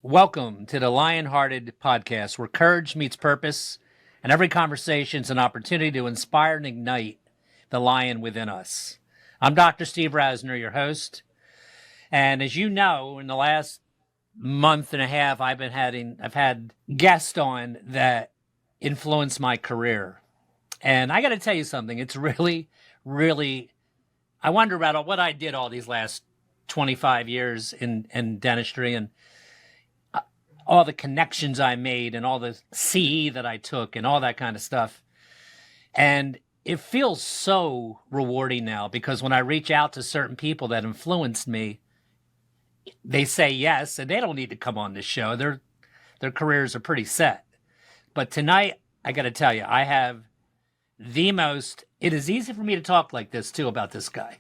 Welcome to the LionHearted podcast, where courage meets purpose, and every conversation is an opportunity to inspire and ignite the lion within us. I'm Dr. Steve Rasner, your host, and as you know, in the last month and a half, I've had guests on that influenced my career, and I got to tell you something. It's really. I wonder about what I did all these last 25 years in dentistry and all the connections I made and all the CE that I took and all that kind of stuff. And it feels so rewarding now because when I reach out to certain people that influenced me, they say yes, and they don't need to come on this show. Their careers are pretty set. But tonight, I got to tell you, I have it is easy for me to talk like this too about this guy.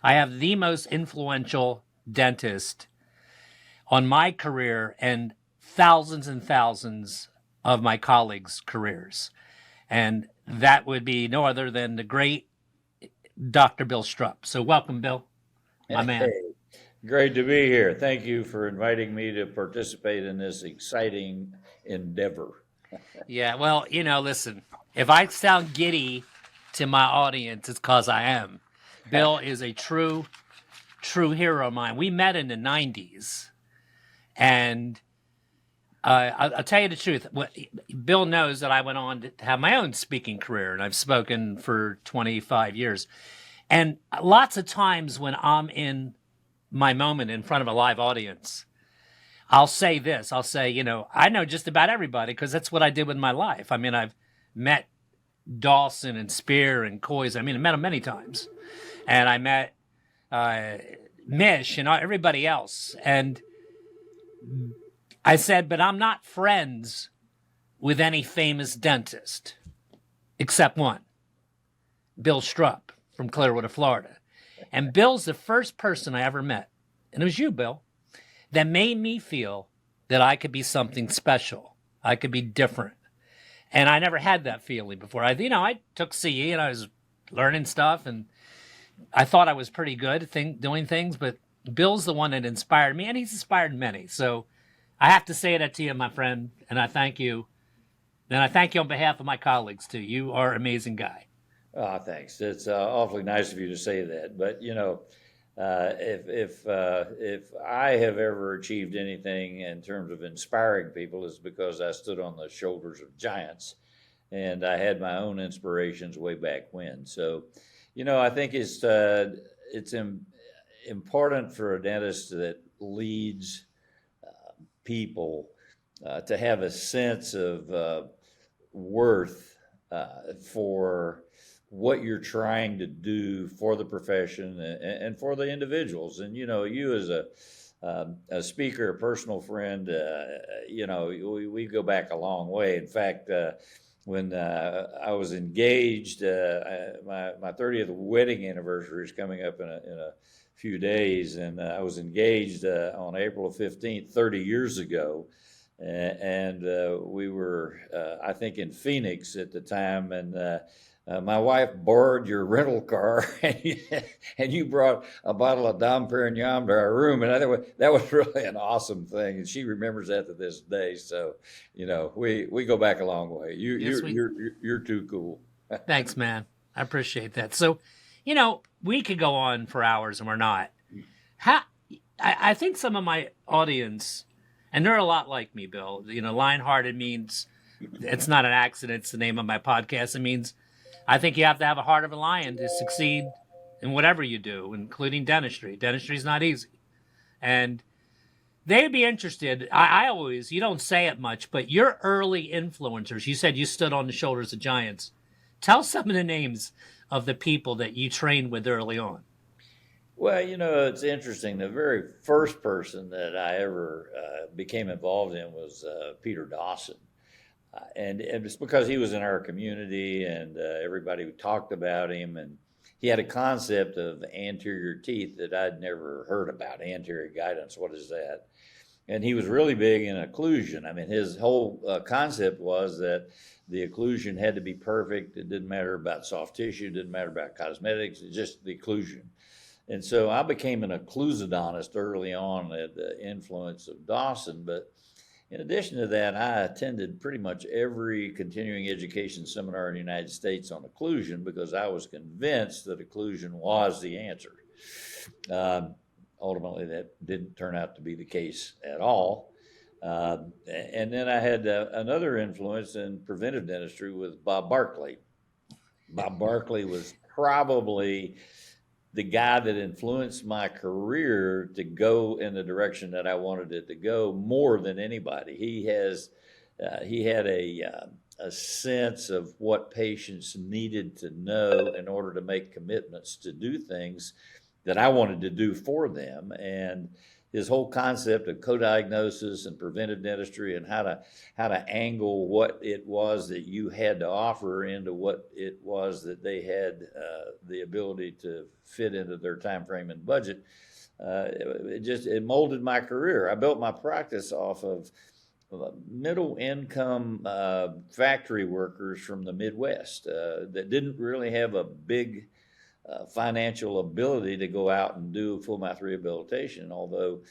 I have the most influential dentist on my career and thousands of my colleagues' careers. And that would be no other than the great Dr. Bill Strupp. So welcome, Bill, my man. Hey, great to be here. Thank you for inviting me to participate in this exciting endeavor. Yeah, well, listen, if I sound giddy to my audience, it's because I am. Bill is a true hero of mine. We met in the 90s, and I'll tell you the truth. Bill knows that I went on to have my own speaking career, and I've spoken for 25 years. And lots of times when I'm in my moment in front of a live audience, I'll say this. I'll say, I know just about everybody because that's what I did with my life. I mean, I've met Dawson and Spear and Coys. I met them many times. And I met Mish and everybody else. And I said, but I'm not friends with any famous dentist, except one, Bill Strupp from Clearwater, Florida. And Bill's the first person I ever met, and it was you, Bill, that made me feel that I could be something special. I could be different. And I never had that feeling before. I took CE and I was learning stuff, and I thought I was pretty good at doing things, but Bill's the one that inspired me, and he's inspired many. So I have to say that to you, my friend, and I thank you. And I thank you on behalf of my colleagues, too. You are an amazing guy. Oh, thanks. It's awfully nice of you to say that. But, if I have ever achieved anything in terms of inspiring people, it's because I stood on the shoulders of giants, and I had my own inspirations way back when. So, I think it's important for a dentist that leads people to have a sense of worth for what you're trying to do for the profession and for the individuals. And, you as a speaker, a personal friend, we go back a long way. In fact, when I was engaged, my 30th wedding anniversary is coming up in a few days, and I was engaged on April 15th, 30 years ago, and we were, I think, in Phoenix at the time, and my wife borrowed your rental car, and you brought a bottle of Dom Perignon to our room, and that was really an awesome thing, and she remembers that to this day. So, we go back a long way. You're too cool. Thanks, man. I appreciate that. So, we could go on for hours, and we're not. I think some of my audience, and they're a lot like me, Bill. LionHearted means it's not an accident. It's the name of my podcast. It means I think you have to have a heart of a lion to succeed in whatever you do, including dentistry. Dentistry is not easy. And they'd be interested. I always, you don't say it much, but your early influencers, you said you stood on the shoulders of giants. Tell some of the names of the people that you trained with early on. Well, it's interesting. The very first person that I ever became involved in was Peter Dawson. And it's because he was in our community, and everybody talked about him, and he had a concept of anterior teeth that I'd never heard about. Anterior guidance, what is that? And he was really big in occlusion. I mean, his whole concept was that the occlusion had to be perfect. It didn't matter about soft tissue, it didn't matter about cosmetics, it's just the occlusion. And so I became an occlusodontist early on at the influence of Dawson. But in addition to that, I attended pretty much every continuing education seminar in the United States on occlusion because I was convinced that occlusion was the answer. Ultimately, that didn't turn out to be the case at all. And then I had another influence in preventive dentistry with Bob Barkley. Bob Barkley was probably the guy that influenced my career to go in the direction that I wanted it to go more than anybody. He had a sense of what patients needed to know in order to make commitments to do things that I wanted to do for them. And his whole concept of co-diagnosis and preventive dentistry and how to angle what it was that you had to offer into what it was that they had the ability to fit into their time frame and budget, it molded my career. I built my practice off of middle income factory workers from the Midwest that didn't really have a big financial ability to go out and do full mouth rehabilitation, although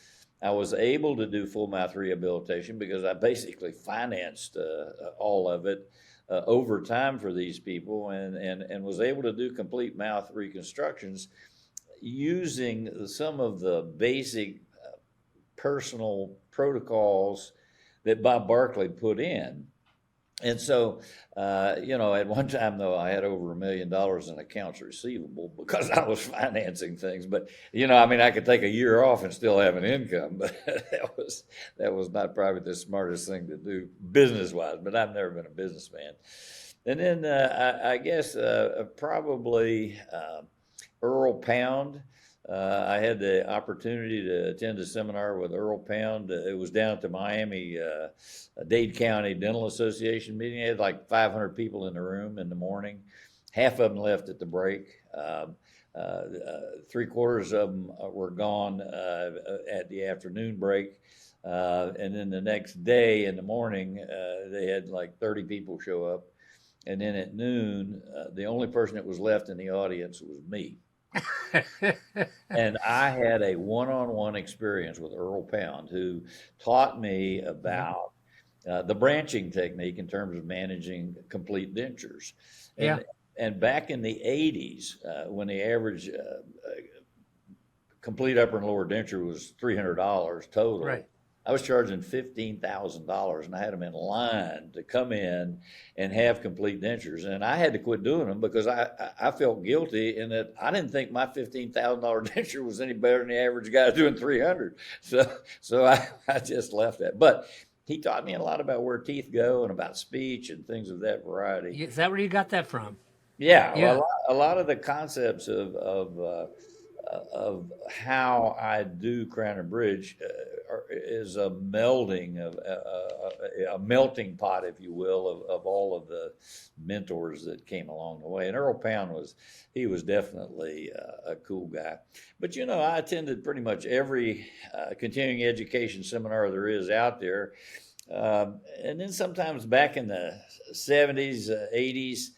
I was able to do full mouth rehabilitation because I basically financed all of it over time for these people and was able to do complete mouth reconstructions using some of the basic personal protocols that Bob Barkley put in. And so, at one time, though, I had over $1 million in accounts receivable because I was financing things. But, I could take a year off and still have an income. But that was not probably the smartest thing to do business-wise. But I've never been a businessman. And then I guess probably Earl Pound. I had the opportunity to attend a seminar with Earl Pound. It was down at the Miami Dade County Dental Association meeting. They had like 500 people in the room in the morning. Half of them left at the break. 3/4 of them were gone at the afternoon break. And then the next day in the morning, they had like 30 people show up. And then at noon, the only person that was left in the audience was me. And I had a one-on-one experience with Earl Pound, who taught me about the branching technique in terms of managing complete dentures. And back in the 80s, when the average complete upper and lower denture was $300 total, right, I was charging $15,000, and I had them in line to come in and have complete dentures. And I had to quit doing them because I felt guilty in that I didn't think my $15,000 denture was any better than the average guy doing 300. So I just left that. But he taught me a lot about where teeth go and about speech and things of that variety. Is that where you got that from? Yeah. Well, a lot of the concepts of how I do crown and bridge is a melding of a melting pot, if you will, of all of the mentors that came along the way. And Earl Pound was definitely a cool guy. But I attended pretty much every continuing education seminar there is out there. And then sometimes back in the 70s, 80s,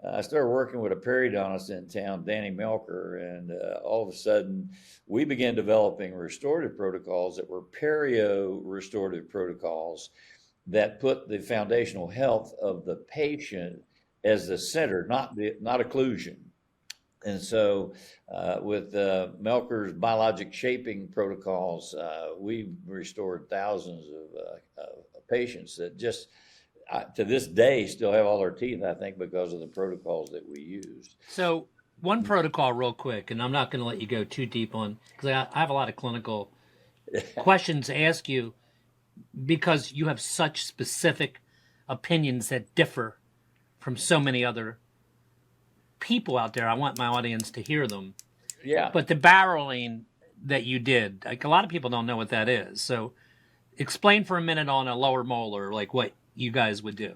I started working with a periodontist in town, Danny Melker, and all of a sudden we began developing restorative protocols that were perio-restorative protocols that put the foundational health of the patient as the center, not occlusion. And so with Melker's biologic shaping protocols, we restored thousands of patients that just to this day still have all their teeth, I think, because of the protocols that we used. So one protocol real quick, and I'm not going to let you go too deep on, because I have a lot of clinical questions to ask you because you have such specific opinions that differ from so many other people out there. I want my audience to hear them. Yeah. But the barreling that you did, like a lot of people don't know what that is. So explain for a minute on a lower molar, like what you guys would do.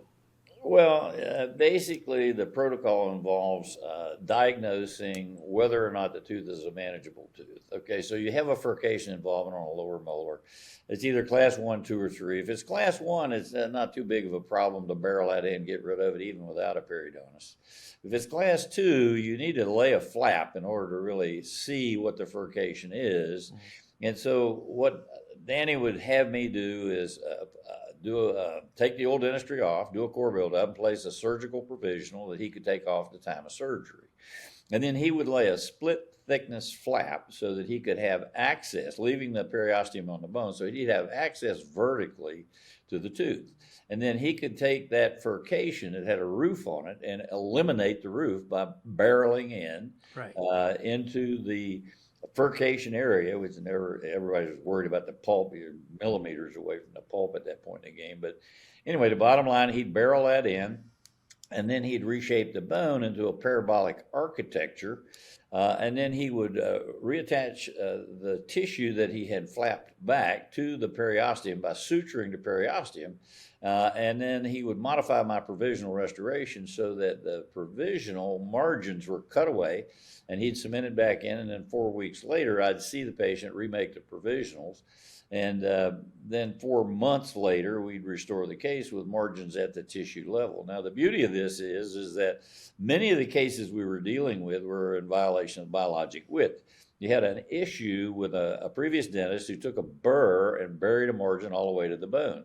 Well, basically, the protocol involves diagnosing whether or not the tooth is a manageable tooth. Okay, so you have a furcation involvement on a lower molar. It's either class 1, 2, or 3. If it's class 1, it's not too big of a problem to barrel that in, get rid of it, even without a periodontist. If it's class 2, you need to lay a flap in order to really see what the furcation is. And so what Danny would have me do is take the old dentistry off, do a core build-up, and place a surgical provisional that he could take off at the time of surgery. And then he would lay a split thickness flap so that he could have access, leaving the periosteum on the bone, so he'd have access vertically to the tooth. And then he could take that furcation that had a roof on it and eliminate the roof by barreling in into the furcation area, which everybody was worried about the pulp. You're millimeters away from the pulp at that point in the game. But anyway, the bottom line, he'd barrel that in, and then he'd reshape the bone into a parabolic architecture. And then he would reattach the tissue that he had flapped back to the periosteum by suturing the periosteum. And then he would modify my provisional restoration so that the provisional margins were cut away, and he'd cement it back in. And then 4 weeks later, I'd see the patient remake the provisionals. And then 4 months later, we'd restore the case with margins at the tissue level. Now, the beauty of this is that many of the cases we were dealing with were in violation of biologic width. You had an issue with a previous dentist who took a burr and buried a margin all the way to the bone.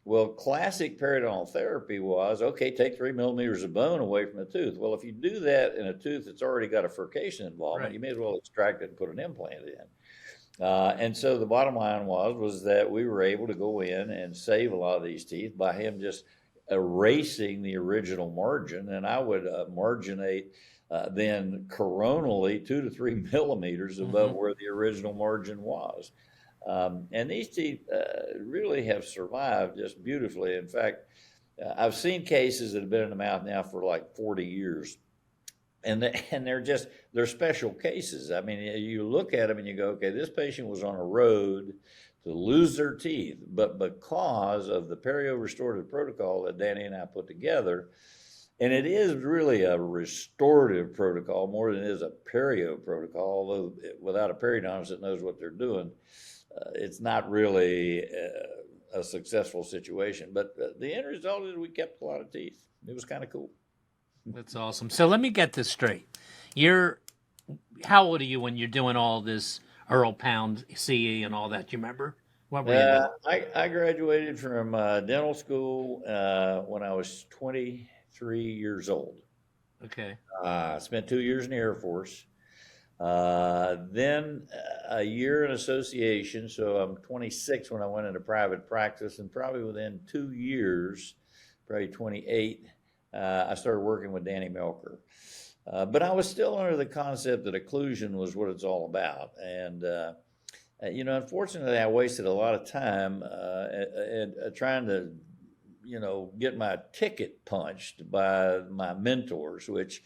Well, classic periodontal therapy was, okay, take 3 millimeters of bone away from the tooth. Well, if you do that in a tooth that's already got a furcation involvement, you may as well extract it and put an implant in. And so the bottom line was that we were able to go in and save a lot of these teeth by him just erasing the original margin. And I would marginate then coronally 2 to 3 millimeters above where the original margin was. And these teeth really have survived just beautifully. In fact, I've seen cases that have been in the mouth now for like 40 years. And they're special cases. I mean, you look at them and you go, okay, this patient was on a road to lose their teeth, but because of the perio-restorative protocol that Danny and I put together, and it is really a restorative protocol more than it is a perio protocol, although without a periodontist that knows what they're doing, it's not really a successful situation. But the end result is we kept a lot of teeth. It was kind of cool. That's awesome. So let me get this straight. How old are you when you're doing all this Earl Pound CE and all that? Do you remember? What were you doing? I graduated from dental school when I was 23 years old. Okay. I spent 2 years in the Air Force. Then a year in association, so I'm 26 when I went into private practice, and probably within 2 years, probably 28, I started working with Danny Melker. But I was still under the concept that occlusion was what it's all about. And, unfortunately, I wasted a lot of time trying to, get my ticket punched by my mentors, which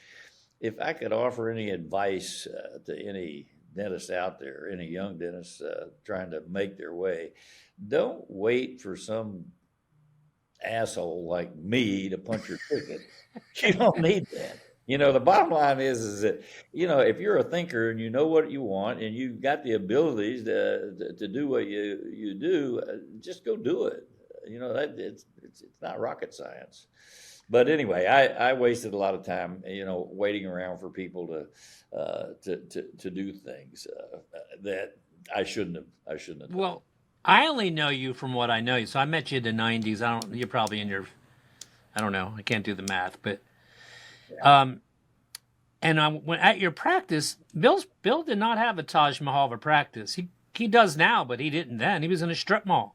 if I could offer any advice to any dentist out there, any young dentists trying to make their way, don't wait for some asshole like me to punch your ticket. You don't need that. The bottom line is that, if you're a thinker and you know what you want and you've got the abilities to do what you do, just go do it. It's not rocket science. But anyway, I wasted a lot of time, waiting around for people to do things that I shouldn't have done. Well, I only know you from what I know you. So I met you in the 90s. You're probably in your, I don't know, I can't do the math, but, and when at your practice, Bill did not have a Taj Mahal of a practice. He does now, but he didn't then. He was in a strip mall.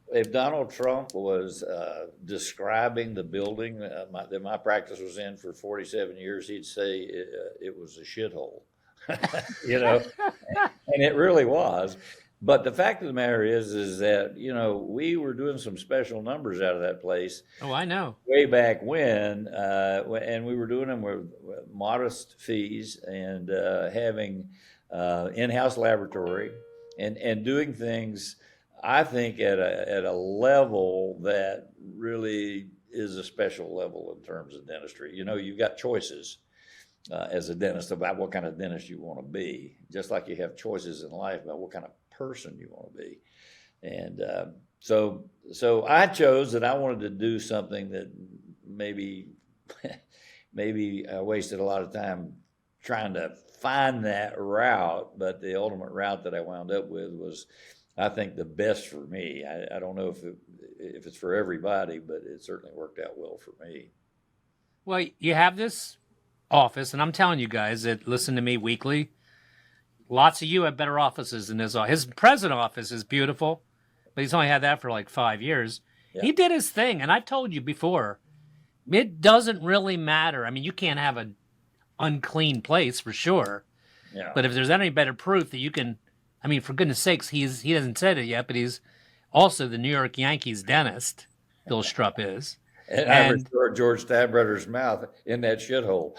If Donald Trump was describing the building that my practice was in for 47 years, he'd say it was a shithole. And it really was. But the fact of the matter is that, we were doing some special numbers out of that place. Oh, I know. Way back when, and we were doing them with modest fees and having in-house laboratory and doing things I think at a level that really is a special level in terms of dentistry. You've got choices as a dentist about what kind of dentist you want to be, just like you have choices in life about what kind of person you want to be. And so I chose that I wanted to do something that maybe I wasted a lot of time trying to find that route, but the ultimate route that I wound up with was, I think, the best for me. I don't know if it's for everybody, but it certainly worked out well for me. Well, you have this office, and I'm telling you guys that listen to me weekly, lots of you have better offices than his office. His present office is beautiful, but he's only had that for like 5 years. Yeah. He did his thing, and I've told you before, it doesn't really matter. I mean, you can't have an unclean place for sure. Yeah. But if there's any better proof that you can, I mean, for goodness sakes, he hasn't said it yet, but he's also the New York Yankees dentist, Bill Strupp is. And I restored George Steinbrenner's mouth in that shithole.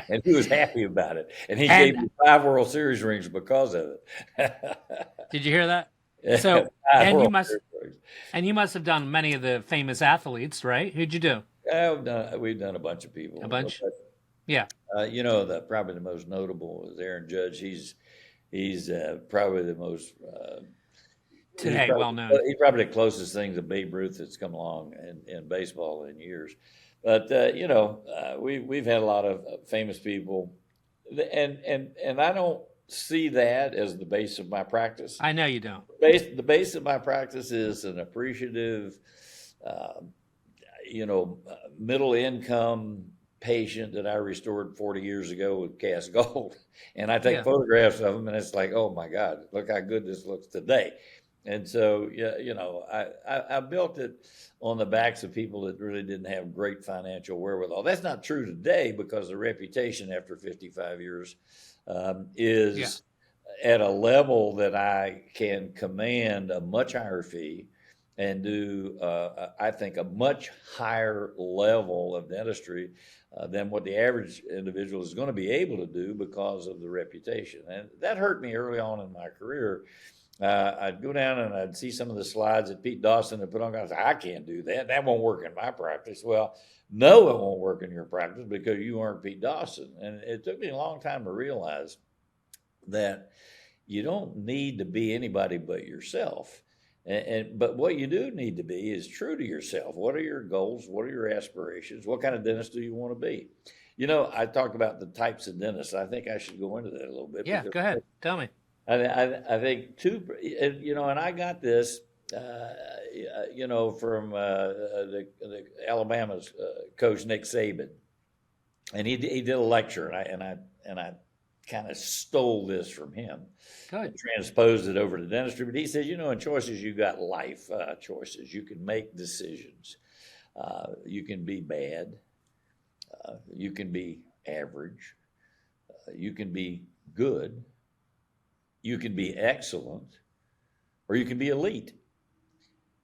And he was happy about it. And he gave me 5 World Series rings because of it. Did you hear that? So, and you must have done many of the famous athletes, right? Who'd you do? We've done a bunch of people. A bunch? Yeah. Probably the most notable is Aaron Judge. He's probably the most... today, well known. He's probably the closest thing to Babe Ruth that's come along in baseball in years. But we've had a lot of famous people, and I don't see that as the base of my practice. I know you don't. The base of my practice is an appreciative, middle income patient that I restored 40 years ago with cast gold, and I take photographs of them, and it's like, oh my God, look how good this looks today. And so, I built it on the backs of people that really didn't have great financial wherewithal. That's not true today, because the reputation after 55 years is at a level that I can command a much higher fee and do, I think, a much higher level of dentistry than what the average individual is going to be able to do because of the reputation. And that hurt me early on in my career. I'd go down and I'd see some of the slides that Pete Dawson had put on. I said, I can't do that. That won't work in my practice. Well, no, it won't work in your practice because you aren't Pete Dawson. And it took me a long time to realize that you don't need to be anybody but yourself. But what you do need to be is true to yourself. What are your goals? What are your aspirations? What kind of dentist do you want to be? I talked about the types of dentists. I think I should go into that a little bit. Yeah, go ahead. Tell me. I think and I got this, from the Alabama's coach Nick Saban, and he did a lecture, and I kind of stole this from him. Good. Transposed it over to dentistry, but he said, in choices you got life choices. You can make decisions. You can be bad. You can be average. You can be good. You can be excellent, or you can be elite.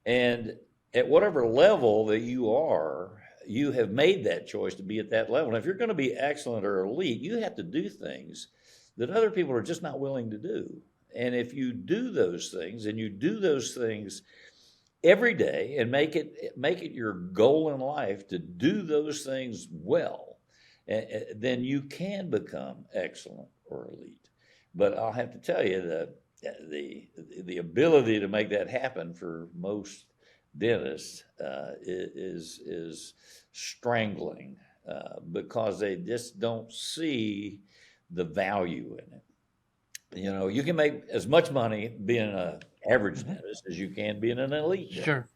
And at whatever level that you are, you have made that choice to be at that level. And if you're going to be excellent or elite, you have to do things that other people are just not willing to do. And if you do those things, and you do those things every day, and make it your goal in life to do those things well, then you can become excellent or elite. But I'll have to tell you that the ability to make that happen for most dentists is strangling because they just don't see the value in it. You can make as much money being an average dentist as you can being an elite dentist. Sure.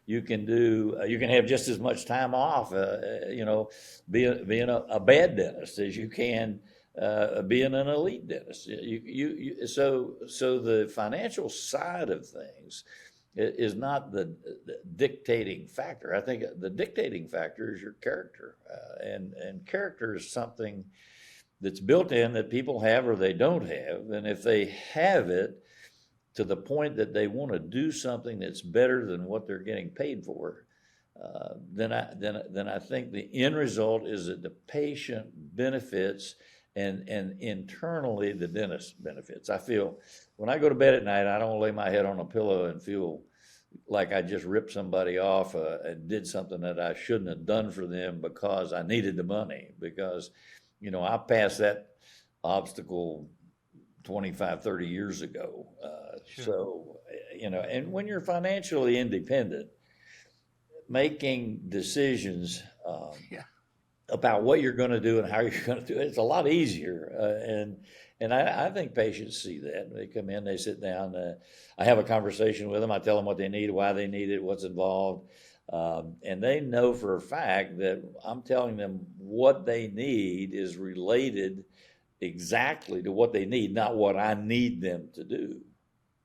You can have just as much time off, being a bad dentist as you can being an elite dentist. So the financial side of things is not the dictating factor. I think the dictating factor is your character, and character is something that's built in that people have or they don't have. And if they have it to the point that they want to do something that's better than what they're getting paid for, then I think the end result is that the patient benefits and internally the dentist benefits. I feel when I go to bed at night, I don't lay my head on a pillow and feel like I just ripped somebody off and did something that I shouldn't have done for them because I needed the money. Because, I passed that obstacle 25, 30 years ago. Sure. So, and when you're financially independent, making decisions Yeah. about what you're going to do and how you're going to do it, it's a lot easier. And I think patients see that. They come in, they sit down. I have a conversation with them. I tell them what they need, why they need it, what's involved. And they know for a fact that I'm telling them what they need is related exactly to what they need, not what I need them to do.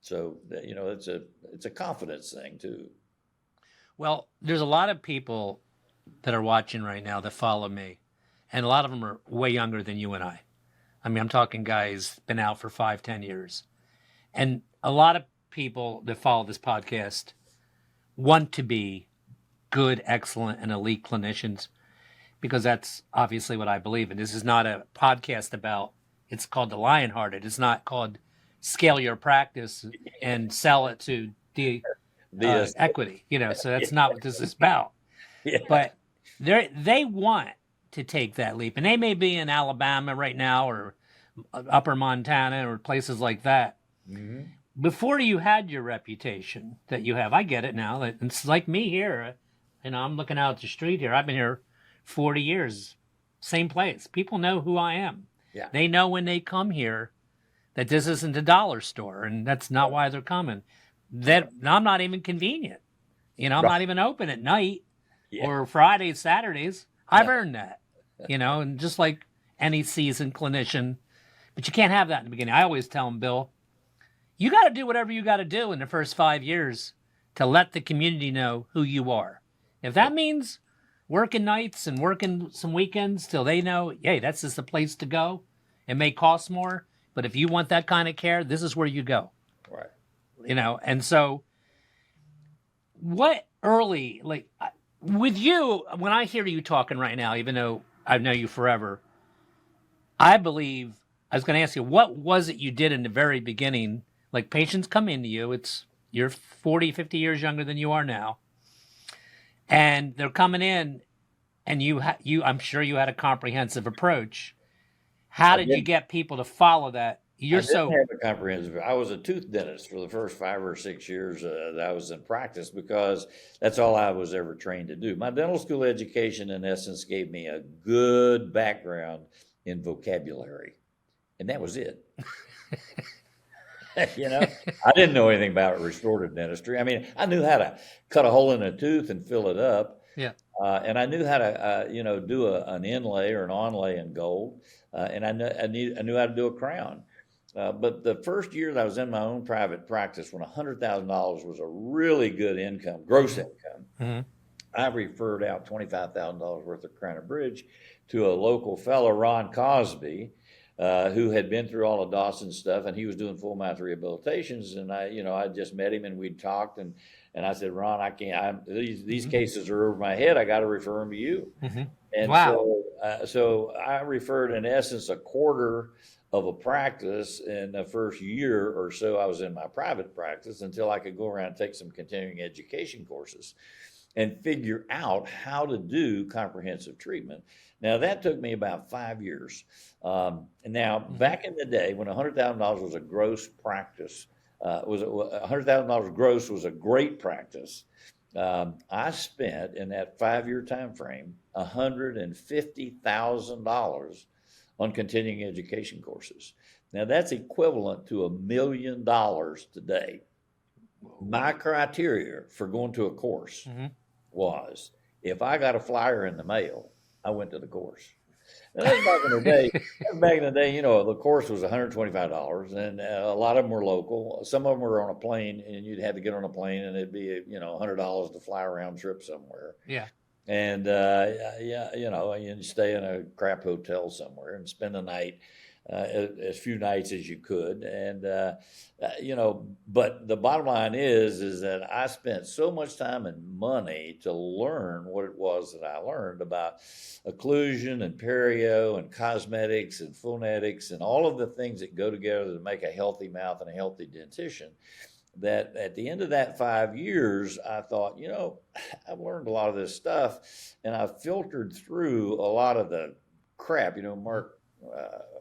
So, it's a confidence thing too. Well, there's a lot of people that are watching right now that follow me, and a lot of them are way younger than you and I. I mean, I'm talking guys been out for 5, 10 years. And a lot of people that follow this podcast want to be good, excellent, and elite clinicians because that's obviously what I believe in. This is not a podcast about, it's called the LionHearted. It's not called scale your practice and sell it to the equity, so that's not what this is about. Yeah. But they want to take that leap. And they may be in Alabama right now or upper Montana or places like that. Mm-hmm. Before you had your reputation that you have, I get it now. It's like me here. I'm looking out the street here. I've been here 40 years, same place. People know who I am. Yeah. They know when they come here that this isn't a dollar store, and that's not why they're coming. That I'm not even convenient. I'm not even open at night or Fridays, Saturdays. I've earned that, and just like any seasoned clinician, but you can't have that in the beginning. I always tell them, Bill, you got to do whatever you got to do in the first 5 years to let the community know who you are. If that means working nights and working some weekends till they know, hey, that's just the place to go. It may cost more, but if you want that kind of care, this is where you go. Right. And so what early, like with you, when I hear you talking right now, even though I know you forever, I believe, I was going to ask you, what was it you did in the very beginning? Like patients come into you, you're 40, 50 years younger than you are now. And they're coming in and I'm sure you had a comprehensive approach. How did you get people to follow that? I didn't have a comprehensive. I was a tooth dentist for the first 5 or 6 years that I was in practice because that's all I was ever trained to do. My dental school education, in essence, gave me a good background in vocabulary, and that was it. I didn't know anything about restorative dentistry. I mean, I knew how to cut a hole in a tooth and fill it up. Yeah. And I knew how to, do an inlay or an onlay in gold. And I knew how to do a crown. But the first year that I was in my own private practice, when $100,000 was a really good income, gross income, I referred out $25,000 worth of crown and bridge to a local fellow, Ron Cosby, who had been through all of Dawson's stuff, and he was doing full mouth rehabilitations. And I just met him and we'd talked, and I said, Ron, I can't. These cases are over my head. I got to refer them to you. Mm-hmm. And wow. So I referred, in essence, a quarter of a practice in the first year or so I was in my private practice until I could go around and take some continuing education courses and figure out how to do comprehensive treatment. Now, that took me about 5 years. Now, back in the day when $100,000 was a gross practice, $100,000 gross was a great practice. I spent in that 5-year time frame $150,000 on continuing education courses. Now that's equivalent to $1 million today. My criteria for going to a course was if I got a flyer in the mail, I went to the course. Now, that was back in the day. The course was $125, and a lot of them were local. Some of them were on a plane, and you'd have to get on a plane, and it'd be $100 to fly a round trip somewhere. Yeah. And you'd stay in a crap hotel somewhere and spend the night. as few nights as you could. And, but the bottom line is that I spent so much time and money to learn what it was that I learned about occlusion and perio and cosmetics and phonetics and all of the things that go together to make a healthy mouth and a healthy dentition, that at the end of that 5 years, I thought, I've learned a lot of this stuff, and I've filtered through a lot of the crap.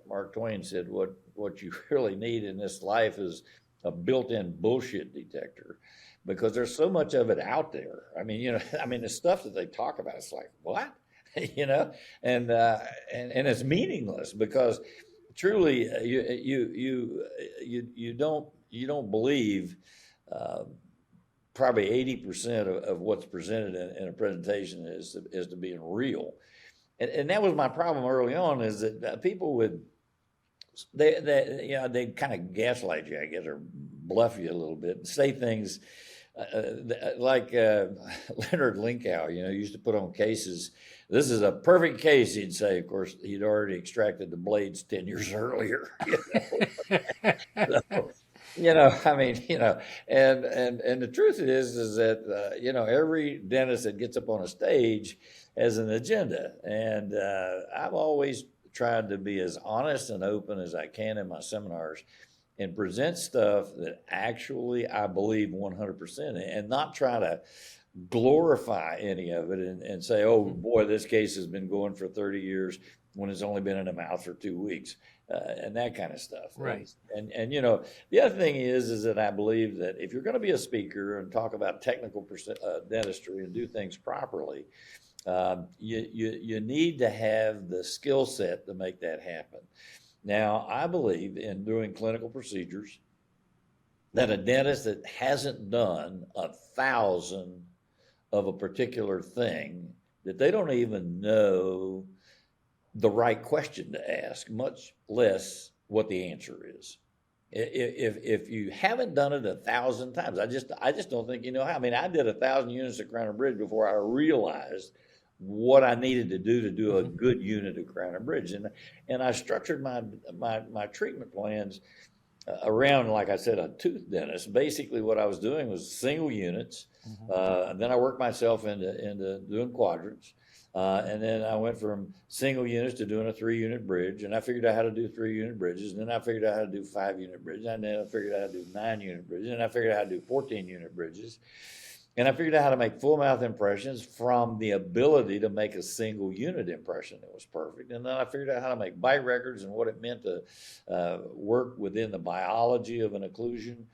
Mark Twain said, what you really need in this life is a built-in bullshit detector, because there's so much of it out there. I mean, the stuff that they talk about, it's like, what? And it's meaningless, because truly you don't believe probably 80% of what's presented in a presentation is to being real. And that was my problem early on, is that people they kind of gaslight you, I guess, or bluff you a little bit and say things like Leonard Linkow, used to put on cases. This is a perfect case, he'd say. Of course, he'd already extracted the blades 10 years earlier. And the truth is that, every dentist that gets up on a stage has an agenda. And I've always tried to be as honest and open as I can in my seminars and present stuff that actually I believe 100% and not try to glorify any of it and say, oh boy, this case has been going for 30 years when it's only been in a mouth for 2 weeks, and that kind of stuff. Right. And the other thing is that I believe that if you're going to be a speaker and talk about technical dentistry and do things properly, you need to have the skill set to make that happen. Now, I believe in doing clinical procedures that a dentist that hasn't done 1,000 of a particular thing, that they don't even know the right question to ask, much less what the answer is. If you haven't done it 1,000 times, I just don't think you know how. I mean, I did 1,000 units of crown and bridge before I realized what I needed to do a good unit of crown and bridge, and I structured my treatment plans around, like I said, a tooth dentist. Basically, what I was doing was single units, and then I worked myself into doing quadrants. And then I went from single units to doing a 3-unit bridge, and I figured out how to do 3-unit bridges, and then I figured out how to do 5-unit bridges, and then I figured out how to do 9-unit bridges, and I figured out how to do 14-unit bridges, and I figured out how to make full mouth impressions from the ability to make a single unit impression that was perfect. And then I figured out how to make bite records and what it meant to work within the biology of an occlusion.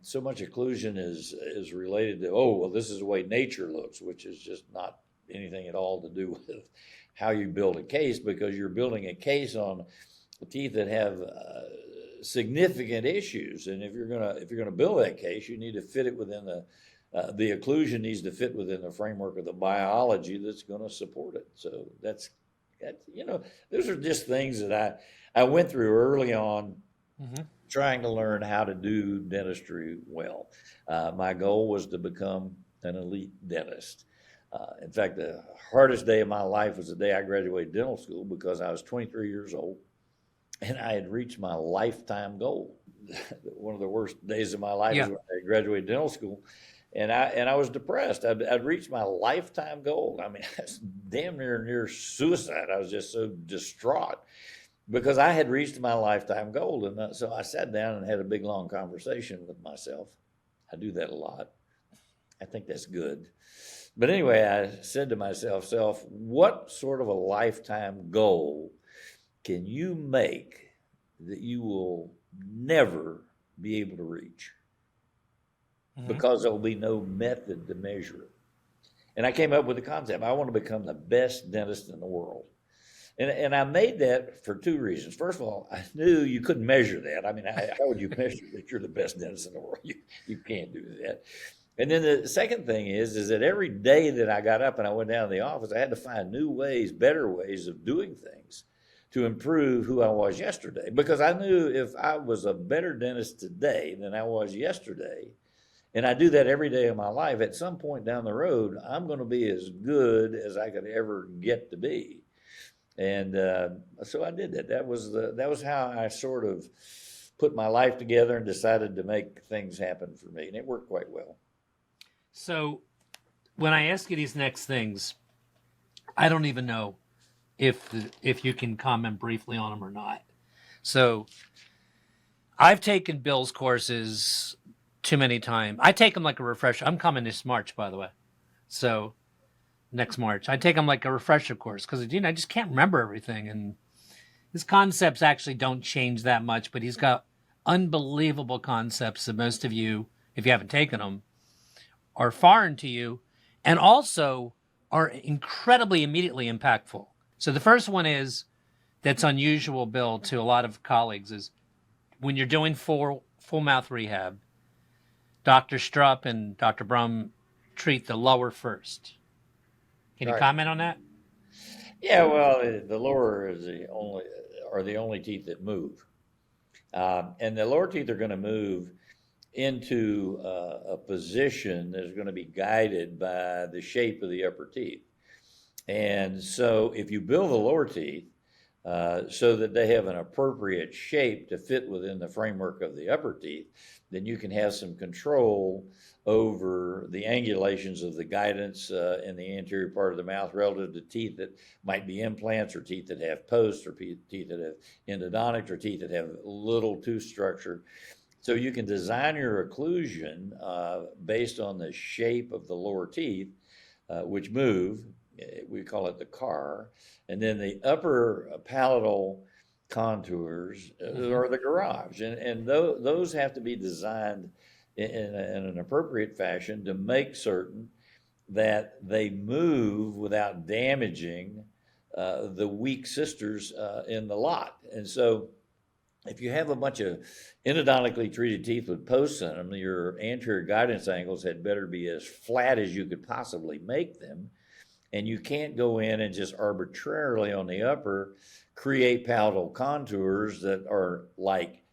So much occlusion is related to, this is the way nature looks, which is just not anything at all to do with how you build a case, because you're building a case on teeth that have significant issues. And if you're gonna build that case, you need to fit it within the occlusion needs to fit within the framework of the biology that's going to support it. So that's those are just things that I went through early on, trying to learn how to do dentistry well. My goal was to become an elite dentist. In fact, the hardest day of my life was the day I graduated dental school, because I was 23 years old and I had reached my lifetime goal. One of the worst days of my life was when I graduated dental school. And I was depressed. I'd reached my lifetime goal. I mean, that's damn near suicide. I was just so distraught because I had reached my lifetime goal. And so I sat down and had a big, long conversation with myself. I do that a lot. I think that's good. But anyway, I said to myself, what sort of a lifetime goal can you make that you will never be able to reach? Because there will be no method to measure it. And I came up with the concept. I want to become the best dentist in the world. And I made that for 2 reasons. First of all, I knew you couldn't measure that. I mean, how would you measure that you're the best dentist in the world? You can't do that. And then the second thing is that every day that I got up and I went down to the office, I had to find new ways, better ways of doing things to improve who I was yesterday. Because I knew if I was a better dentist today than I was yesterday, and I do that every day of my life, at some point down the road, I'm going to be as good as I could ever get to be. And so I did that. That was how I sort of put my life together and decided to make things happen for me, and it worked quite well. So when I ask you these next things, I don't even know if you can comment briefly on them or not. So I've taken Bill's courses too many times. I take them like a refresher. I'm coming this March, by the way. So next March, I take them like a refresher course because I just can't remember everything. And his concepts actually don't change that much, but he's got unbelievable concepts that most of you, if you haven't taken them, are foreign to you, and also are incredibly immediately impactful. So the first one is that's unusual, Bill, to a lot of colleagues is when you're doing full mouth rehab, Dr. Strupp and Dr. Brum treat the lower first. Can you comment on that? Yeah, well, the lower are the only teeth that move, and the lower teeth are going to move into a position that's going to be guided by the shape of the upper teeth. And so if you build the lower teeth so that they have an appropriate shape to fit within the framework of the upper teeth, then you can have some control over the angulations of the guidance in the anterior part of the mouth relative to teeth that might be implants or teeth that have posts or teeth that have endodontics or teeth that have little tooth structure. So you can design your occlusion based on the shape of the lower teeth, which move. We call it the car. And then the upper palatal contours are the garage. And those have to be designed in an appropriate fashion to make certain that they move without damaging the weak sisters in the lot. And so if you have a bunch of endodontically treated teeth with posts in them, your anterior guidance angles had better be as flat as you could possibly make them. And you can't go in and just arbitrarily on the upper create palatal contours that are like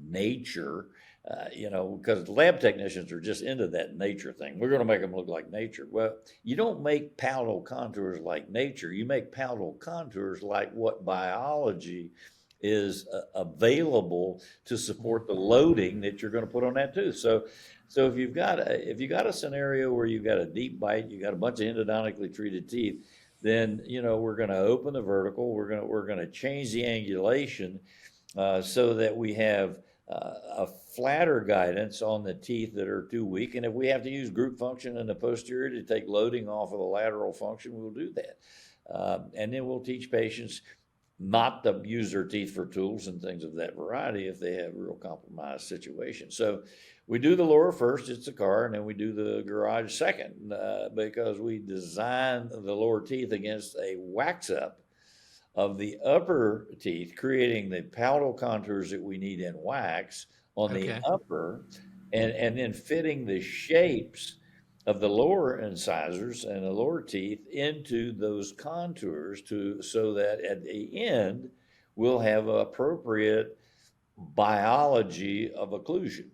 nature, because lab technicians are just into that nature thing. We're going to make them look like nature. Well, you don't make palatal contours like nature. You make palatal contours like what biology is available to support the loading that you're going to put on that tooth. So if you've got a scenario where you've got a deep bite, you got a bunch of endodontically treated teeth, then we're going to open the vertical. We're going to change the angulation so that we have a flatter guidance on the teeth that are too weak. And if we have to use group function in the posterior to take loading off of the lateral function, we'll do that. And then we'll teach patients not to use their teeth for tools and things of that variety if they have real compromised situations. So we do the lower first, it's the car, and then we do the garage second because we design the lower teeth against a wax up of the upper teeth, creating the palatal contours that we need in wax on the upper, and then fitting the shapes of the lower incisors and the lower teeth into those contours so that at the end we'll have appropriate biology of occlusion.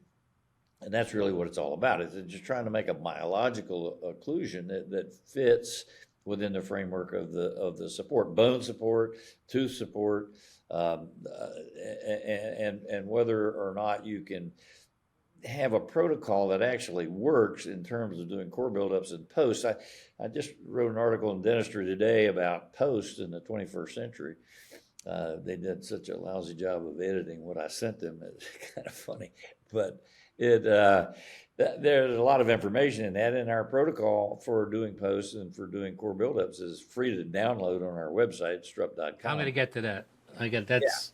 And that's really what it's all about. It's just trying to make a biological occlusion that fits within the framework of the support, bone support, tooth support, and whether or not you can have a protocol that actually works in terms of doing core buildups and posts. I just wrote an article in Dentistry Today about posts in the 21st century. They did such a lousy job of editing what I sent them. It's kind of funny, but there's a lot of information in that. And our protocol for doing posts and for doing core buildups is free to download on our website, strupp.com. I'm going to get to that. That's.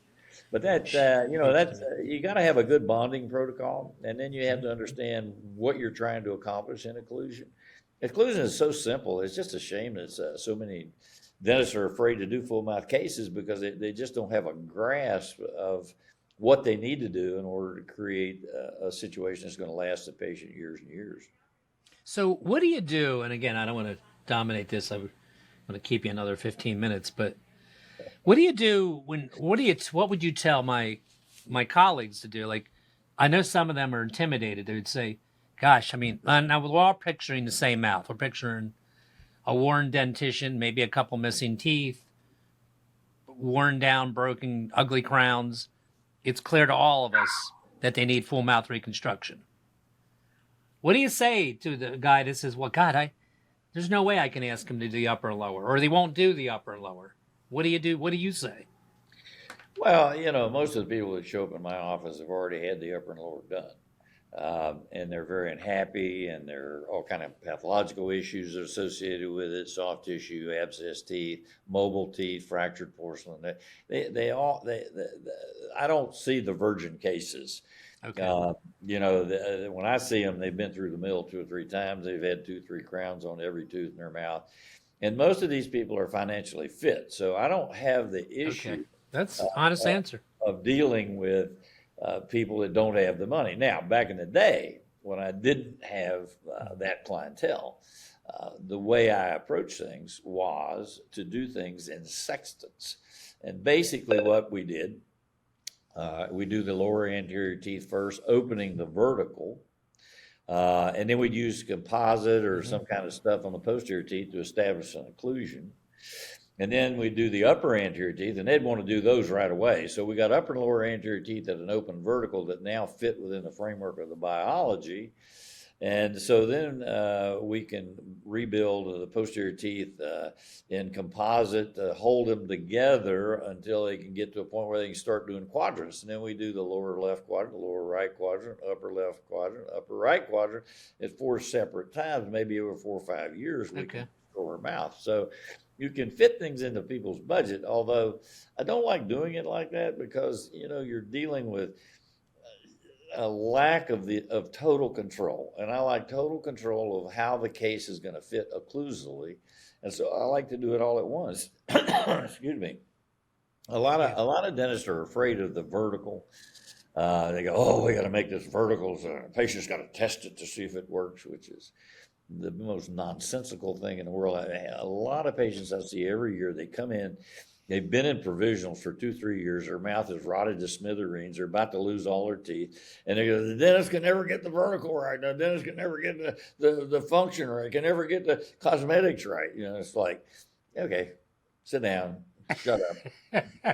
But that's you got to have a good bonding protocol, and then you have to understand what you're trying to accomplish in occlusion. Occlusion is so simple. It's just a shame that so many dentists are afraid to do full mouth cases because they just don't have a grasp of what they need to do in order to create a situation that's going to last the patient years and years. So what do you do? And again, I don't want to dominate this. I want to keep you another 15 minutes, but what do you do what would you tell my colleagues to do? Like, I know some of them are intimidated. They would say, gosh, I mean, now we're all picturing the same mouth. We're picturing a worn dentition, maybe a couple missing teeth, worn down, broken, ugly crowns, it's clear to all of us that they need full mouth reconstruction. What do you say to the guy that says, well, God, there's no way I can ask him to do the upper and lower, or they won't do the upper and lower? What do you do? What do you say? Well, most of the people that show up in my office have already had the upper and lower done. And they're very unhappy, and there are all kind of pathological issues associated with it: soft tissue, abscess teeth, mobile teeth, fractured porcelain. I don't see the virgin cases. Okay. When I see them, they've been through the mill 2 or 3 times. They've had 2 or 3 crowns on every tooth in their mouth, and most of these people are financially fit. So I don't have the issue. Okay. That's honest answer. Of dealing with people that don't have the money. Now, back in the day, when I didn't have that clientele, the way I approached things was to do things in sextants. And basically what we did, we do the lower anterior teeth first, opening the vertical, and then we'd use composite or some kind of stuff on the posterior teeth to establish an occlusion. And then we do the upper anterior teeth, and they'd want to do those right away. So we got upper and lower anterior teeth at an open vertical that now fit within the framework of the biology. And so then we can rebuild the posterior teeth in composite to hold them together until they can get to a point where they can start doing quadrants. And then we do the lower left quadrant, lower right quadrant, upper left quadrant, upper right quadrant at 4 separate times, maybe over 4 or 5 years. We can restore our mouth. So you can fit things into people's budget, although I don't like doing it like that because, you're dealing with a lack of total control. And I like total control of how the case is going to fit occlusally. And so I like to do it all at once. Excuse me. A lot of dentists are afraid of the vertical. They go, oh, we got to make this vertical. So the patient's got to test it to see if it works, which is the most nonsensical thing in the world. A lot of patients I see every year, they come in, they've been in provisionals for 2-3 years, their mouth is rotted to smithereens, they're about to lose all their teeth, and they go, the dentist can never get the vertical right, the dentist can never get the function right, can never get the cosmetics right. It's like, okay, sit down, shut up,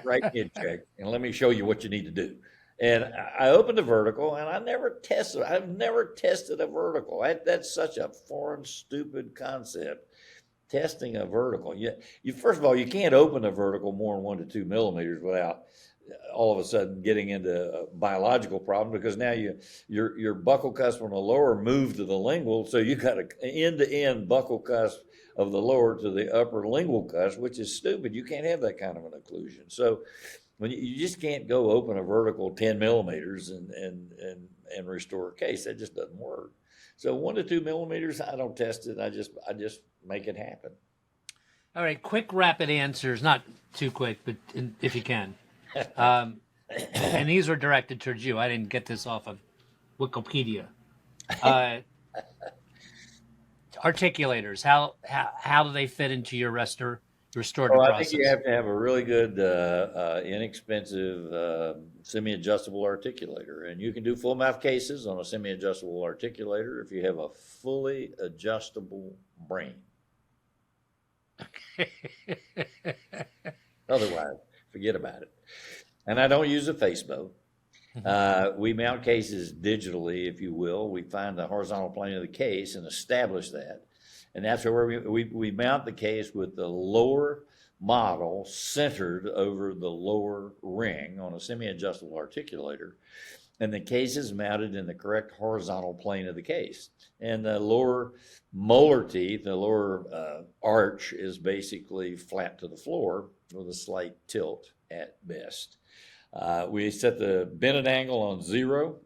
write me a check, and let me show you what you need to do. And I opened the vertical, and I've never tested a vertical. That's such a foreign, stupid concept, testing a vertical. You first of all, you can't open a vertical more than 1 to 2 millimeters without all of a sudden getting into a biological problem, because now your buccal cusp on the lower moved to the lingual, so you got an end-to-end buccal cusp of the lower to the upper lingual cusp, which is stupid. You can't have that kind of an occlusion. So when you just can't go open a vertical 10 millimeters and restore a case. That just doesn't work. So 1 to 2 millimeters, I don't test it. I just make it happen. All right, quick, rapid answers. Not too quick, but if you can. And these are directed towards you. I didn't get this off of Wikipedia. Articulators. How do they fit into your restorative process? I think you have to have a really good, inexpensive, semi-adjustable articulator. And you can do full mouth cases on a semi-adjustable articulator if you have a fully adjustable brain. Otherwise, forget about it. And I don't use a face bow. We mount cases digitally, if you will. We find the horizontal plane of the case and establish that. And that's where we mount the case with the lower model centered over the lower ring on a semi-adjustable articulator. And the case is mounted in the correct horizontal plane of the case. And the lower molar teeth, the lower arch, is basically flat to the floor with a slight tilt at best. We set the bended angle on 0.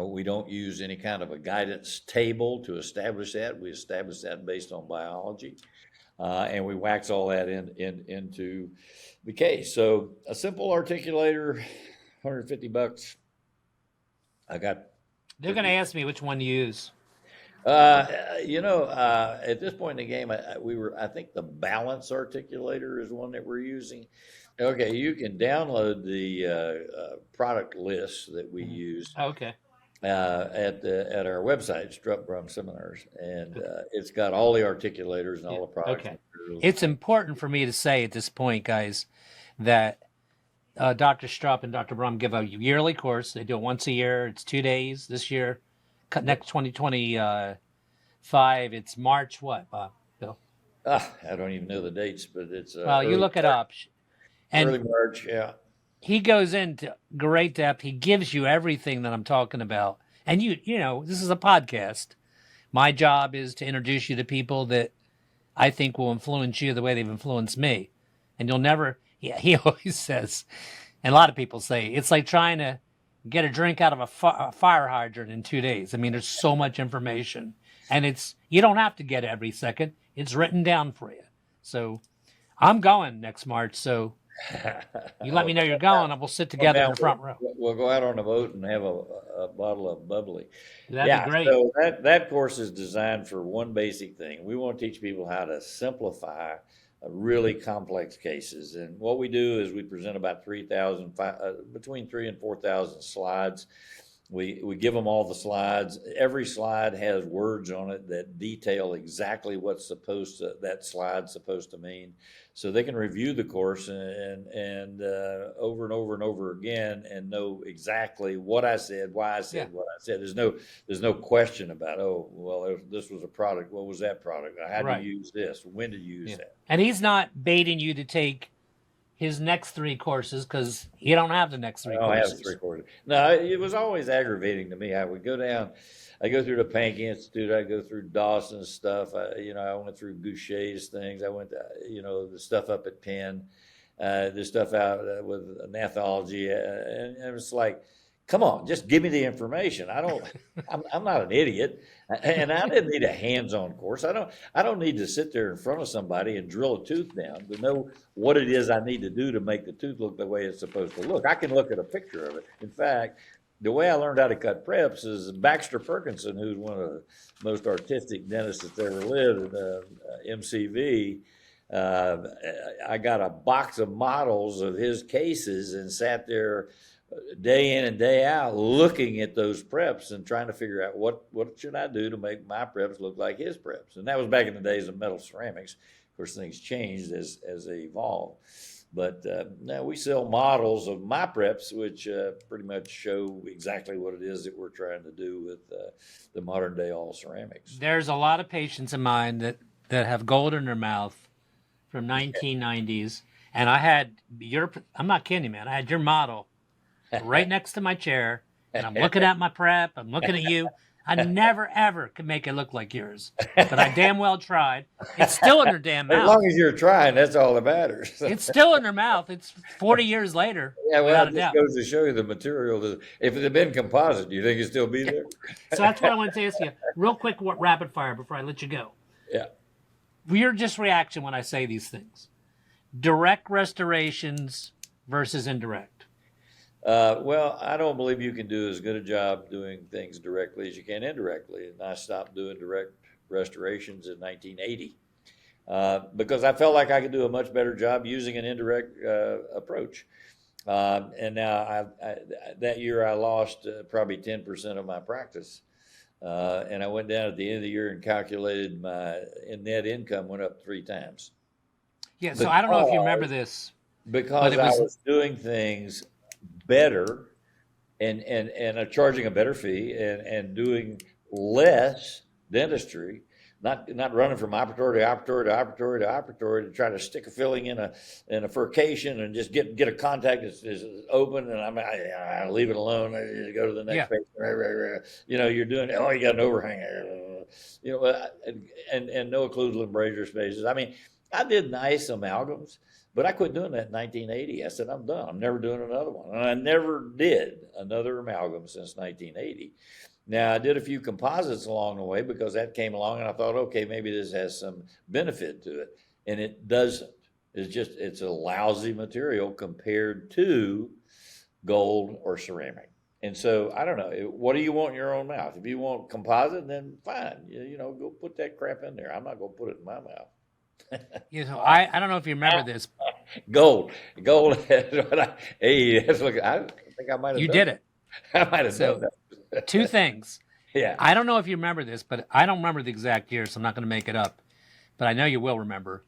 We don't use any kind of a guidance table to establish that. We establish that based on biology. And we wax all that into the case. So a simple articulator, $150. They're going to ask me which one to use. At this point in the game, I think the balance articulator is one that we're using. Okay, you can download the product list that we use. Okay. At our website, Strupp Seminars, and it's got all the articulators and all the products. Okay. it's important for me to say at this point, guys, that Dr. Strupp and Dr. Brum give a yearly course. They do it once a year. It's 2 days this year. Next 2025, it's March what, Bill? I don't even know the dates, but it's Well, you look it up. early And March, yeah. he goes into great depth. He gives you everything that I'm talking about. And you know, this is a podcast. My job is to introduce you to people that I think will influence you the way they've influenced me. And you'll never, yeah, he always says, and a lot of people say, it's like trying to get a drink out of a fire hydrant in 2 days. I mean, there's so much information. And you don't have to get it every second. It's written down for you. So I'm going next March. So you let me know you're going, and we'll sit together in the front row. We'll go out on a boat and have a bottle of bubbly. That'd be great. So that course is designed for one basic thing. We want to teach people how to simplify really complex cases. And what we do is we present about between 3,000 and 4,000 slides. We give them all the slides. Every slide has words on it that detail exactly what that slide's supposed to mean, so they can review the course and over and over and over again and know exactly what I said, why I said what I said. There's no question about, oh, well, this was a product. What was that product? How do you use this? When did you use that? And he's not baiting you to take his next 3 courses, because you don't have the next 3 courses. I have 3 courses. No, it was always aggravating to me. I would go down, I go through the Pankey Institute, I go through Dawson's stuff. I went through Goucher's things. I went to, the stuff up at Penn, the stuff out with nathology. And it was like, come on, just give me the information. I'm not an idiot, and I didn't need a hands-on course. I don't need to sit there in front of somebody and drill a tooth down to know what it is I need to do to make the tooth look the way it's supposed to look. I can look at a picture of it. In fact, the way I learned how to cut preps is Baxter Perkinson, who's one of the most artistic dentists that's ever lived in MCV. I got a box of models of his cases and sat there day in and day out looking at those preps and trying to figure out what should I do to make my preps look like his preps. And that was back in the days of metal ceramics. Of course, things changed as they evolved. But now we sell models of my preps, which pretty much show exactly what it is that we're trying to do with the modern day all ceramics. There's a lot of patients of mine that have gold in their mouth from 1990s. And I had I'm not kidding you, man. I had your model right next to my chair, and I'm looking at my prep. I'm looking at you. I never, ever could make it look like yours, but I damn well tried. It's still in her damn mouth. As long as you're trying, that's all that matters. It's still in her mouth. It's 40 years later. Yeah, well, it just goes to show you the material. If it had been composite, do you think it'd still be there? So that's what I want to ask you. Real quick, rapid fire before I let you go. Yeah. Your just reaction when I say these things. Direct restorations versus indirect. Well, I don't believe you can do as good a job doing things directly as you can indirectly. And I stopped doing direct restorations in 1980 because I felt like I could do a much better job using an indirect approach. And now that year I lost probably 10% of my practice. And I went down at the end of the year and calculated my net income went up 3 times. Yeah, so I don't know if you remember this. Because I was doing things better and charging a better fee and doing less dentistry, not running from operatory to operatory to operatory to operatory to try to stick a filling in a furcation and just get a contact that's open, and I leave it alone. I go to the next patient. You're doing, you got an overhang, and no occlusal embrasure spaces. I mean, I did nice amalgams, but I quit doing that in 1980. I said, I'm done. I'm never doing another one. And I never did another amalgam since 1980. Now, I did a few composites along the way because that came along, and I thought, okay, maybe this has some benefit to it. And it doesn't. It's a lousy material compared to gold or ceramic. And so, I don't know. What do you want in your own mouth? If you want composite, then fine. Go put that crap in there. I'm not going to put it in my mouth. I don't know if you remember this. Gold. Hey, look, I think I might have. You did it. I might have done that. 2 things. Yeah. I don't know if you remember this, but I don't remember the exact year, so I'm not going to make it up. But I know you will remember.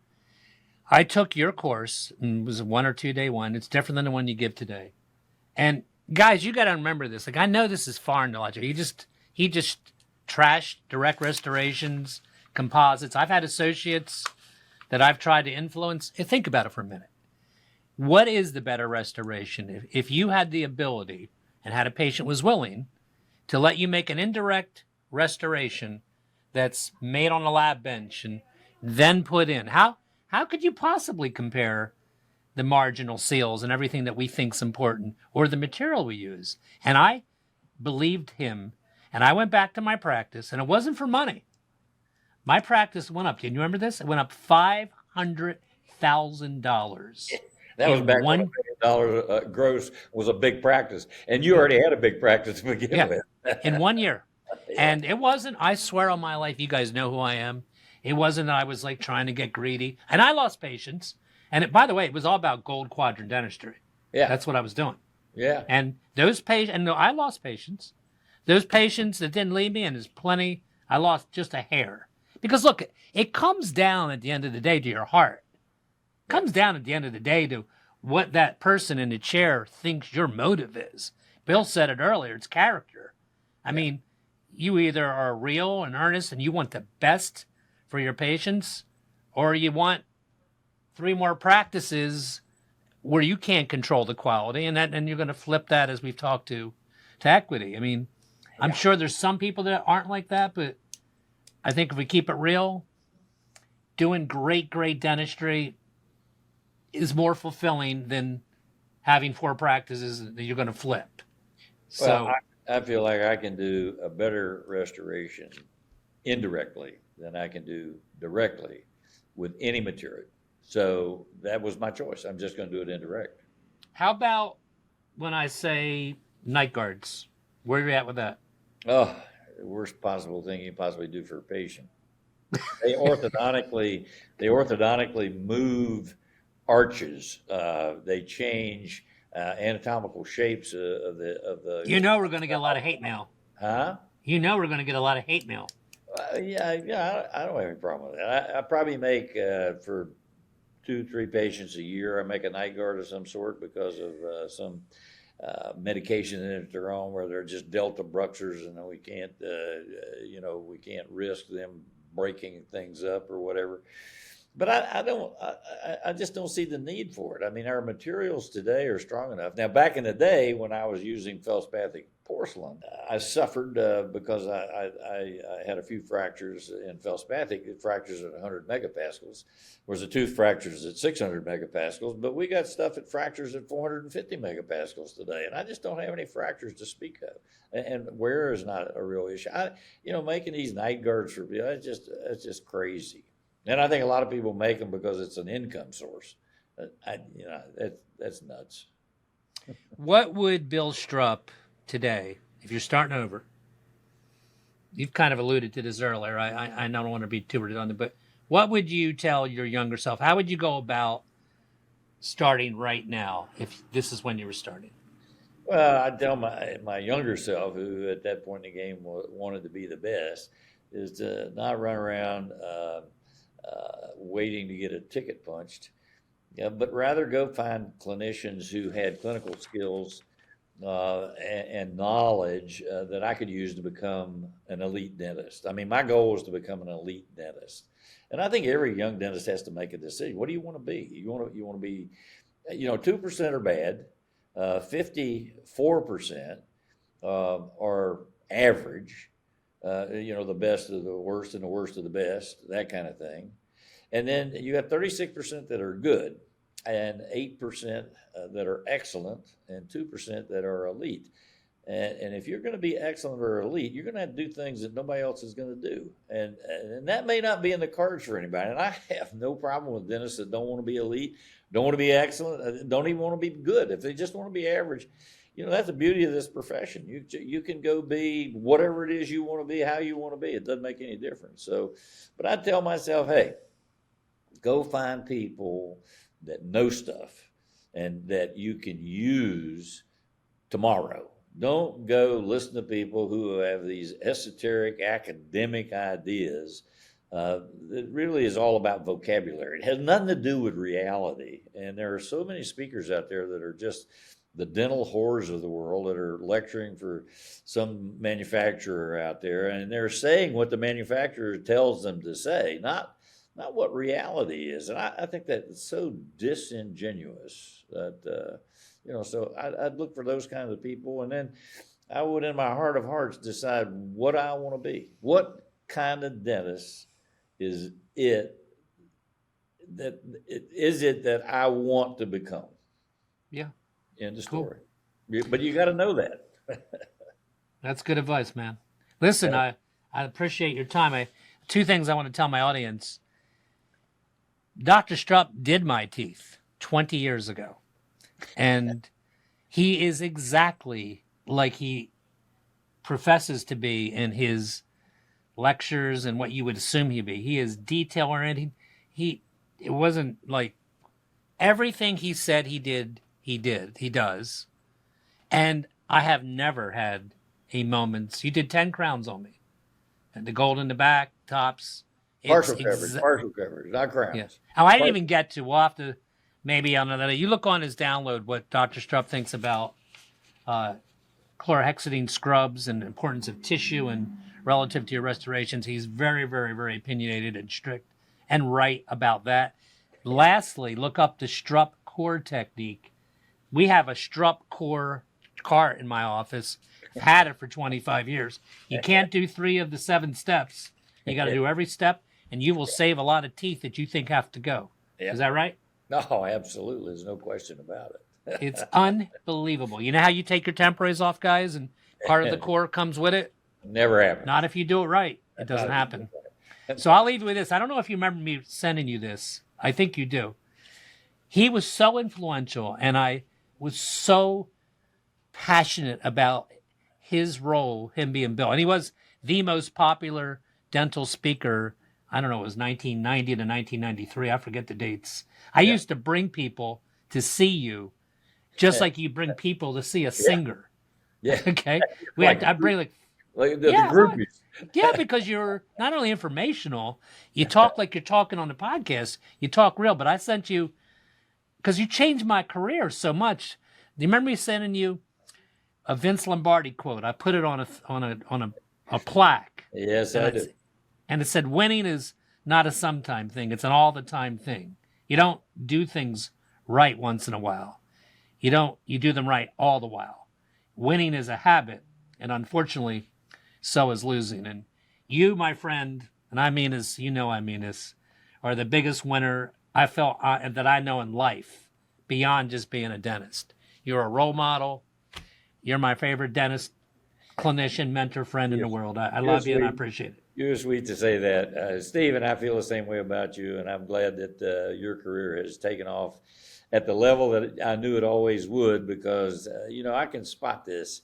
I took your course, and it was a 1 or 2 day one. It's different than the one you give today. And guys, you got to remember this. Like, I know this is foreign knowledge. He just trashed direct restorations, composites. I've had associates that I've tried to influence. Think about it for a minute. What is the better restoration? If you had the ability and had a patient was willing to let you make an indirect restoration that's made on a lab bench and then put in, how could you possibly compare the marginal seals and everything that we think is important or the material we use? And I believed him, and I went back to my practice, and it wasn't for money. My practice went up. Can you remember this? It went up $500,000 That was in back when one. $1 million gross was a big practice, and you already had a big practice to begin Yeah, with. in 1 year. Yeah. And it wasn't, I swear on my life, you guys know who I am. It wasn't that I was like trying to get greedy. And I lost patients. And by the way, it was all about gold quadrant dentistry. Yeah, That's what I was doing. yeah, And those patients, and no, I lost patients. Those patients that didn't leave me, and there's plenty, I lost just a hair. Because look, it comes down at the end of the day to your heart. It comes down at the end of the day to what that person in the chair thinks your motive is. Bill said it earlier, it's character. I mean, you either are real and earnest and you want the best for your patients, or you want 3 more practices where you can't control the quality, and you're going to flip that, as we've talked to equity. I mean, I'm sure there's some people that aren't like that, but I think if we keep it real, doing great dentistry is more fulfilling than having 4 practices that you're going to flip. Well, So I feel like I can do a better restoration indirectly than I can do directly with any material. So that was my choice. I'm just going to do it indirect. how about when I say night guards? Where are you at with that? Oh, the worst possible thing you can possibly do for a patient. They orthodontically move arches. They change anatomical shapes of the. You know we're going to get a lot of hate mail. Huh? You know we're going to get a lot of hate mail. Yeah. I don't have any problem with that. I probably make for 2-3 patients a year. I make a night guard of some sort because of some medication that they're on, where they're just delta bruxers, and we can't, we can't risk them breaking things up or whatever. But I just don't see the need for it. I mean, our materials today are strong enough. Now, back in the day when I was using feldspathic porcelain, I suffered because I had a few fractures in feldspathic, fractures at 100 megapascals. There was a tooth fractures at 600 megapascals, but we got stuff at fractures at 450 megapascals today, and I just don't have any fractures to speak of. And wear is not a real issue. Making these night guards for people, it's just crazy. And I think a lot of people make them because it's an income source. That's nuts. What would Bill Strupp today, if you're starting over, you've kind of alluded to this earlier, I don't want to be too redundant, but what would you tell your younger self? How would you go about starting right now if this is when you were starting? Well, I'd tell my younger self, who at that point in the game wanted to be the best, is to not run around waiting to get a ticket punched, but rather go find clinicians who had clinical skills and knowledge that I could use to become an elite dentist. I mean, my goal was to become an elite dentist, and I think every young dentist has to make a decision. What do you want to be? You want to be, 2% are bad, 54% are average. The best of the worst and the worst of the best, that kind of thing. And then you have 36% that are good, and 8% that are excellent, and 2% that are elite. And if you're going to be excellent or elite, you're going to have to do things that nobody else is going to do. And that may not be in the cards for anybody. And I have no problem with dentists that don't want to be elite, don't want to be excellent, don't even want to be good. If they just want to be average, that's the beauty of this profession. You can go be whatever it is you want to be, how you want to be. It doesn't make any difference. But I tell myself, hey, go find people that know stuff and that you can use tomorrow. Don't go listen to people who have these esoteric academic ideas it really is all about vocabulary. It has nothing to do with reality. And there are so many speakers out there that are just the dental whores of the world that are lecturing for some manufacturer out there, and they're saying what the manufacturer tells them to say, not what reality is. And I think that it's so disingenuous that, so I'd look for those kinds of people. And then I would, in my heart of hearts, decide what I want to be. What kind of dentist is it that I want to become? Yeah. End of story. Cool. But you got to know that. That's good advice, man. Listen, I appreciate your time. Two things I want to tell my audience. Dr. Strupp did my teeth 20 years ago, and he is exactly like he professes to be in his lectures and what you would assume he'd be. He is detail oriented. It wasn't like everything he said he does. And I have never had a moment. You did 10 crowns on me. And the gold in the back, tops. Partial coverage, not crowns. Yeah. Oh, I didn't even get to. We'll have to maybe on another. You look on his download what Dr. Strupp thinks about chlorhexidine scrubs and the importance of tissue and relative to your restorations. He's very, very, very opinionated and strict and right about that. Lastly, look up the Strupps core technique. We have a Strupps core cart in my office. I've had it for 25 years. You can't do 3 of the 7 steps. You got to do every step, and you will save a lot of teeth that you think have to go. Is that right? No, absolutely. There's no question about it. It's unbelievable. You know how you take your temporaries off, guys, and part of the core comes with it? Never happens. Not if you do it right. It doesn't happen. So I'll leave you with this. I don't know if you remember me sending you this. I think you do. He was so influential, and I was so passionate about his role, him being Bill. And he was the most popular dental speaker. I don't know, it was 1990 to 1993. I forget the dates. I used to bring people to see you just like you bring people to see a singer. Yeah. Okay? I'd bring like the groupies. Yeah, because you're not only informational, you talk like you're talking on the podcast. You talk real. But I sent you, because you changed my career so much. Do you remember me sending you a Vince Lombardi quote? I put it on a plaque. Yes, I did. And it said, winning is not a sometime thing. It's an all the time thing. You don't do things right once in a while. You do them right all the while. Winning is a habit. And unfortunately, so is losing. And you, my friend, and I mean this, are the biggest winner I felt that I know in life beyond just being a dentist. You're a role model. You're my favorite dentist, clinician, mentor, friend in the world. I love you and I appreciate it. You're sweet to say that. Steve, and I feel the same way about you, and I'm glad that your career has taken off at the level that I knew it always would, because, I can spot this.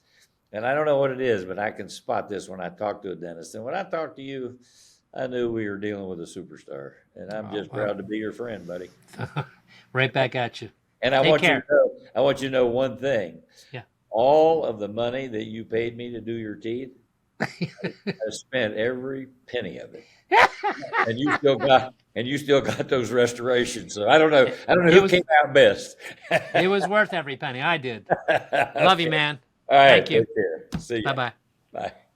And I don't know what it is, but I can spot this when I talk to a dentist. And when I talk to you, I knew we were dealing with a superstar. And I'm just proud to be your friend, buddy. Right back at you. And I want you to know one thing. Yeah. All of the money that you paid me to do your teeth, I spent every penny of it. And you still got those restorations. So I don't know who came out best. It was worth every penny. I did. Love you, man. All right. Thank you. Take care. See you. Bye-bye. Bye.